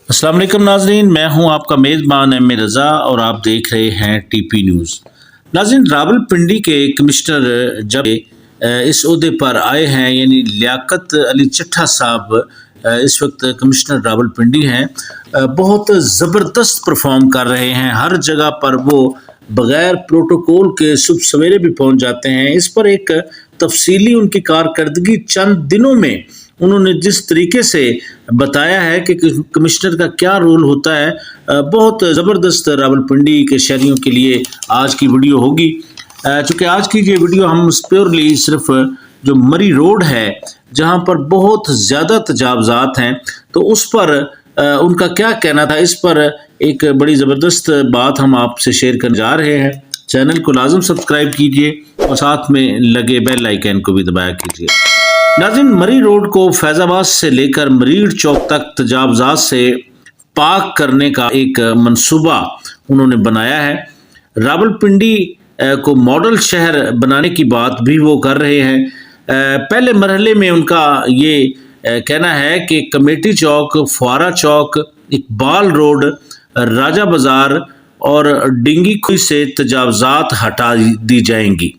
अस्सलाम वालेकुम नाजरीन, मैं हूं आपका मेज़बान एम रज़ा और आप देख रहे हैं टीपी न्यूज़। नाजरीन, रावलपिंडी के कमिश्नर जब इस ओहदे पर आए हैं, यानी लियाकत अली चट्ठा साहब इस वक्त कमिश्नर रावलपिंडी हैं। बहुत ज़बरदस्त परफॉर्म कर रहे हैं। हर जगह पर वो बग़ैर प्रोटोकॉल के सुबह सवेरे भी पहुंच जाते हैं। इस पर एक तफसीली उनकी कारकर्दगी चंद दिनों में उन्होंने जिस तरीके से बताया है कि कमिश्नर का क्या रोल होता है, बहुत ज़बरदस्त रावलपिंडी के शहरियों के लिए आज की वीडियो होगी। चूँकि आज की ये वीडियो हम प्योरली सिर्फ जो मरी रोड है जहाँ पर बहुत ज़्यादा तजावज़ात हैं, तो उस पर उनका क्या कहना था, इस पर एक बड़ी ज़बरदस्त बात हम आपसे शेयर करने जा रहे हैं। चैनल को लाजम सब्सक्राइब कीजिए और साथ में लगे बेल आइकन को भी दबाया कीजिए। नाज़रीन, मरी रोड को फैज़ाबाद से लेकर मरीड़ चौक तक तजावज़ात से पाक करने का एक मंसूबा उन्होंने बनाया है। रावलपिंडी को मॉडल शहर बनाने की बात भी वो कर रहे हैं। पहले मरहले में उनका ये कहना है कि कमेटी चौक, फुआरा चौक, इकबाल रोड, राजा बाज़ार और डिंगी खुई से तजावज़ात हटा दी जाएंगी।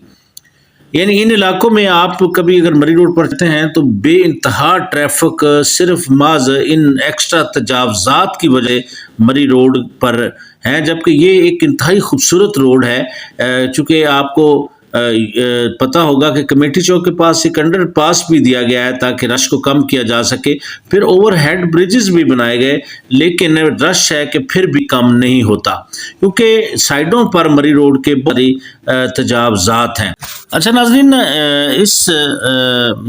यानी इन इलाकों में आप कभी अगर मरी रोड पर चलते हैं तो बेइंतहा ट्रैफिक सिर्फ माज इन एक्स्ट्रा तजावज़ात की वजह मरी रोड पर है, जबकि ये एक इंतहाई खूबसूरत रोड है। चूँकि आपको पता होगा कि कमेटी चौक के पास एक अंडर पास भी दिया गया है ताकि रश को कम किया जा सके। फिर ओवर हेड ब्रिजेस भी बनाए गए, लेकिन रश है कि फिर भी कम नहीं होता क्योंकि साइडों पर मरी रोड के बड़ी तजावज़ात हैं। अच्छा नाज़रीन, इस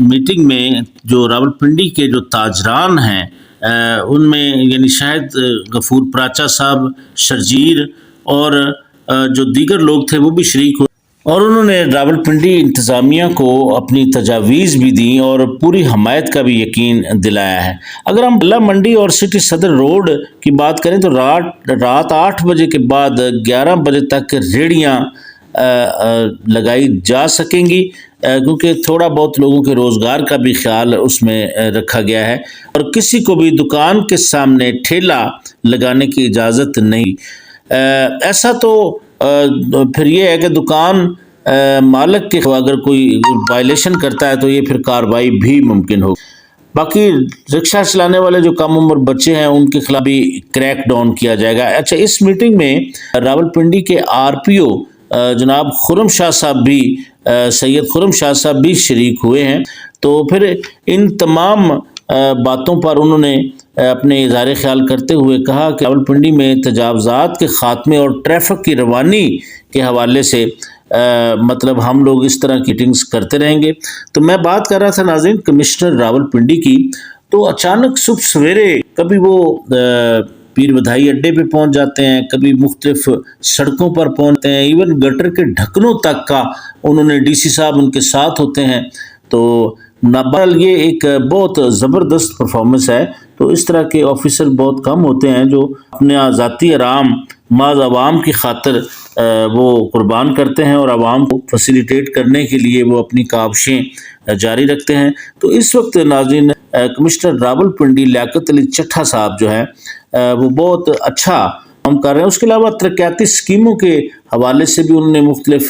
मीटिंग में जो रावलपिंडी के जो ताजरान हैं उनमें यानी शायद गफूर प्राचा साहब, शर्जीर और जो दीगर लोग थे वो भी शरीक हुए और उन्होंने रावलपिंडी इंतज़ामिया को अपनी तजावीज़ भी दी और पूरी हमायत का भी यकीन दिलाया है। अगर हम बल्ला मंडी और सिटी सदर रोड की बात करें तो रात 8 बजे के बाद 11 बजे तक रेहड़ियाँ लगाई जा सकेंगी क्योंकि थोड़ा बहुत लोगों के रोज़गार का भी ख्याल उसमें रखा गया है और किसी को भी दुकान के सामने ठेला लगाने की इजाज़त नहीं। ऐसा तो फिर ये है कि दुकान मालिक के अगर कोई वायलेशन करता है तो ये फिर कार्रवाई भी मुमकिन हो। बाकी रिक्शा चलाने वाले जो कम उम्र बच्चे हैं उनके खिलाफ भी क्रैक डाउन किया जाएगा। अच्छा, इस मीटिंग में रावलपिंडी के RPO जनाब खुरम शाह साहब भी सैयद खुरम शाह साहब भी शरीक हुए हैं। तो फिर इन तमाम बातों पर उन्होंने अपने इज़हार ख्याल करते हुए कहा कि रावलपिंडी में तजावज़ात के ख़ात्मे और ट्रैफिक की रवानी के हवाले से मतलब हम लोग इस तरह की मीटिंग्स करते रहेंगे। तो मैं बात कर रहा था नाज़रीन कमिश्नर रावलपिंडी की, तो अचानक सुबह सवेरे कभी वो पीर बधाई अड्डे पे पहुंच जाते हैं, कभी मुख्तलिफ सड़कों पर पहुंचते हैं, इवन गटर के ढक्कनों तक का उन्होंने DC साहब उनके साथ होते हैं। तो नाबाल ये एक बहुत ज़बरदस्त परफॉर्मेंस है। तो इस तरह के ऑफिसर बहुत कम होते हैं जो अपने ज़ाती आराम माज आवाम की खातिर वो कुर्बान करते हैं और आवाम को फैसिलिटेट करने के लिए वो अपनी काविशें जारी रखते हैं। तो इस वक्त नाज़रीन कमिश्नर रावलपिंडी लियाकत अली चट्ठा साहब जो है वो बहुत अच्छा काम कर रहे हैं। उसके अलावा तरक्याती स्कीमों के हवाले से भी उन्होंने मुख्तलिफ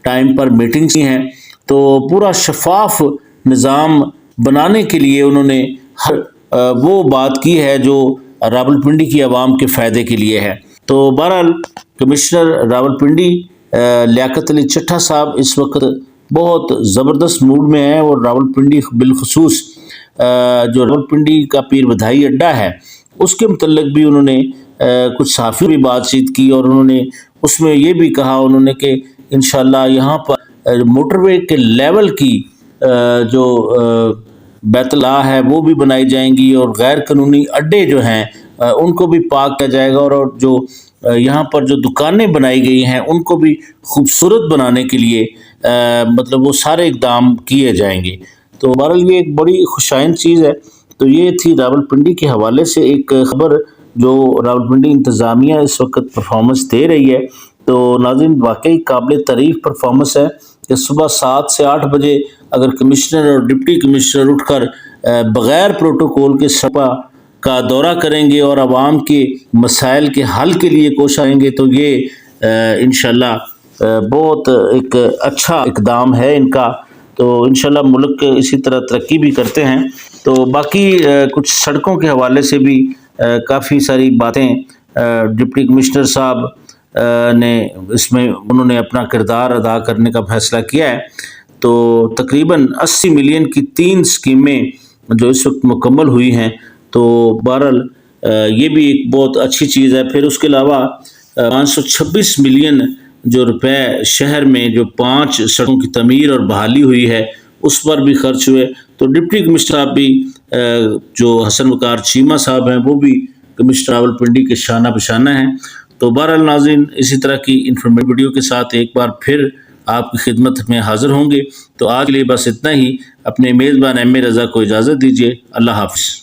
टाइम पर मीटिंग्स की हैं। तो पूरा शफाफ निज़ाम बनाने के लिए उन्होंने हर वो बात की है जो रावलपिंडी की आवाम के फ़ायदे के लिए है। तो बहरहाल कमिश्नर रावलपिंडी लियाकत अली चट्ठा साहब इस वक्त बहुत ज़बरदस्त मूड में हैं और रावलपिंडी बिलखसूस जो रावलपिंडी का पीर बधाई अड्डा है उसके मुतल्लिक भी उन्होंने कुछ सहाफ़ी भी बातचीत की और उन्होंने उसमें ये भी कहा उन्होंने कि इंशाल्लाह यहाँ पर मोटरवे के लेवल की जो बैतला है वो भी बनाई जाएंगी और गैर कानूनी अड्डे जो हैं उनको भी पाक किया जाएगा और जो यहाँ पर जो दुकानें बनाई गई हैं उनको भी खूबसूरत बनाने के लिए मतलब वो सारे इकदाम किए जाएंगे। तो बहरहाल ये एक बड़ी खुशाइन चीज़ है। तो ये थी रावलपिंडी के हवाले से एक ख़बर जो रावलपिंडी इंतज़ामिया इस वक्त परफॉर्मेंस दे रही है। तो नाज़रीन वाकई काबिल तारीफ़ परफॉर्मेंस है कि सुबह 7 से 8 बजे अगर कमिश्नर और डिप्टी कमिश्नर उठकर बग़ैर प्रोटोकॉल के सपा کا دورہ کریں گے اور عوام کے مسائل کے حل کے لیے کوشش کریں گے، تو یہ انشاءاللہ بہت ایک اچھا اقدام ہے ان کا، تو انشاءاللہ ملک اسی طرح ترقی بھی کرتے ہیں۔ تو باقی کچھ سڑکوں کے حوالے سے بھی کافی ساری باتیں ڈپٹی کمشنر صاحب نے اس میں انہوں نے اپنا کردار ادا کرنے کا فیصلہ کیا ہے۔ تو تقریباً 80 ملین کی 3 اسکیمیں جو اس وقت مکمل ہوئی ہیں، تو بہرحال یہ بھی ایک بہت اچھی چیز ہے۔ پھر اس کے علاوہ 526 ملین جو روپے شہر میں جو 5 سڑکوں کی تعمیر اور بحالی ہوئی ہے اس پر بھی خرچ ہوئے۔ تو ڈپٹی کمشنر صاحب بھی جو حسن وقار چیمہ صاحب ہیں وہ بھی کمشنر راولپنڈی کے شانہ بشانہ ہیں۔ تو بہرحال ناظرین، اسی طرح کی انفارمیٹیو ویڈیو کے ساتھ ایک بار پھر آپ کی خدمت میں حاضر ہوں گے۔ تو آج کے لیے بس اتنا ہی۔ اپنے میزبان ایم اے رضا کو اجازت دیجیے۔ اللہ حافظ۔